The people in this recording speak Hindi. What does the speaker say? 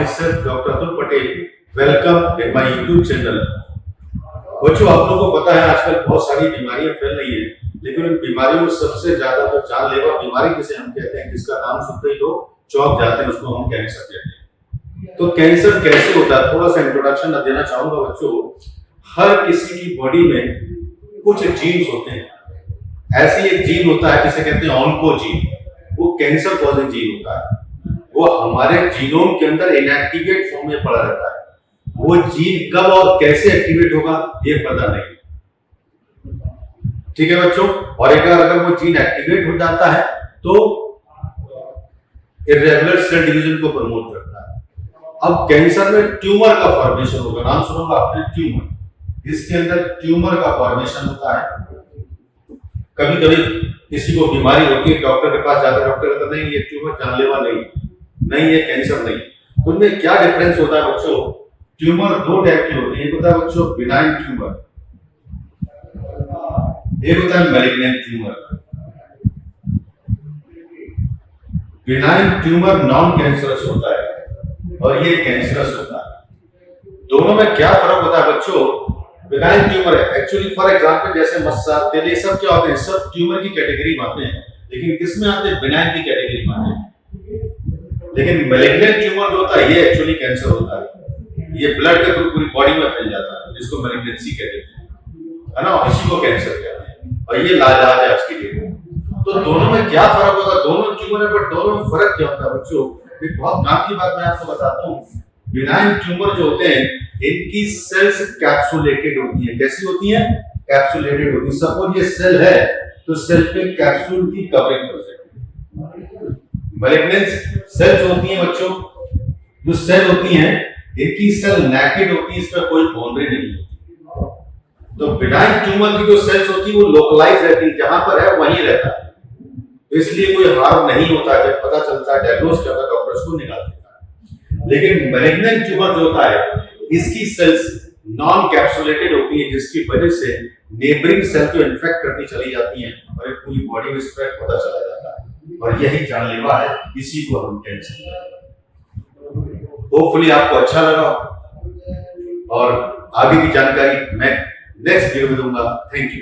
myself Dr. Atul Patel. Welcome in my YouTube channel. बच्चों, आप लोगों को पता है आजकल बहुत सारी बीमारियां फैल रही हैं, लेकिन उन बीमारियों में सबसे ज्यादा तो जानलेवा बीमारी जिसे हम कहते हैं, जिसका नाम सुनते ही लोग चौंक जाते हैं, उसको हम कैंसर कहते हैं। तो कैंसर कैसे होता है, थोड़ा सा इंट्रोडक्शन देना चाहूंगा बच्चों। हर किसी की बॉडी में कुछ जीन्स होते हैं। ऐसी एक जीन होता है जिसे कहते हैं ऑन्कोजीन, वो कैंसर कॉजिंग जीन होता है। वो हमारे जीनोम के अंदर इनएक्टिवेट फॉर्म में पड़ा रहता है। वो जीन कब और कैसे एक्टिवेट होगा ये पता नहीं, ठीक है बच्चों। और अगर वो जीन एक्टिवेट हो जाता है तो इर्रेगुलर सेल डिवीजन को प्रमोट करता है। अब कैंसर में ट्यूमर का फॉर्मेशन होगा, नाम सुनोगा आपने ट्यूमर। इसके अंदर ट्यूमर का फॉर्मेशन होता है। कभी कभी किसी को बीमारी होती है, डॉक्टर के पास जाता है, डॉक्टर कहता नहीं ये ट्यूमर जानलेवा नहीं, ये कैंसर नहीं। तो उनमें क्या डिफरेंस होता है बच्चों? ट्यूमर दो टाइप की होती है। एक होता है बच्चों बिनाइन ट्यूमर, एक होता है malignant tumour. Benign tumour non cancerous होता है और ये कैंसरस होता है। दोनों में क्या फर्क होता है बच्चों? बिनाइन ट्यूमर है एक्चुअली, फॉर एग्जांपल जैसे मस्सा, तेल, ये सब क्या होते हैं? सब ट्यूमर की कैटेगरी में आते हैं, लेकिन किसमें आते हैं? बिनाइन की कैटेगरी में आते हैं। लेकिन मैलिग्नेंट ट्यूमर जो होता है ये एक्चुअली कैंसर होता है। ये ब्लड के थ्रू पूरी बॉडी में फैल जाता है, जिसको मैलिग्नेंसी कहते हैं, है ना, इसी को कैंसर कहते हैं। और ये लाइलाज है आज की डेट में। तो दोनों में क्या फर्क होता है? दोनों ट्यूमर है, बट दोनों में फर्क क्या होता है बच्चों? एक बहुत काम की बात मैं आपको बताता हूँ। बिनाइन ट्यूमर जो होते हैं इनकी सेल्स कैप्सुलेटेड होती है। कैसी होती है? कैप्सुलेटेड होती है। सपोज ये सेल है तो सेल पे कैप्सूल की कवरिंग कर सकती है। मैलिग्नेंट सेल्स होती हैं बच्चों, जो सेल होती हैं इनकी सेल नेकेड होती है, इसमें कोई बाउंड्री नहीं होती। तो बिनाइन ट्यूमर की जो सेल्स होती है वो लोकलाइज रहती है, जहां पर है वहीं रहता है, तो इसलिए कोई हार्म नहीं होता। जब पता चलता है, डायग्नोस करता है, डॉक्टर उसको निकाल देता है। लेकिन मैलिग्नेंट ट्यूमर जो होता है इसकी सेल्स नॉन कैप्सुलेटेड होती है, जिसकी वजह से नेबरिंग सेल को इन्फेक्ट करती चली जाती हैं और ये पूरी बॉडी में स्प्रेड होता चला जाता है। और यही जानलेवा है, इसी को हम कैंसर कहते हैं। होपफुली आपको अच्छा लगा और आगे की जानकारी मैं नेक्स्ट वीडियो में दूंगा। Thank you.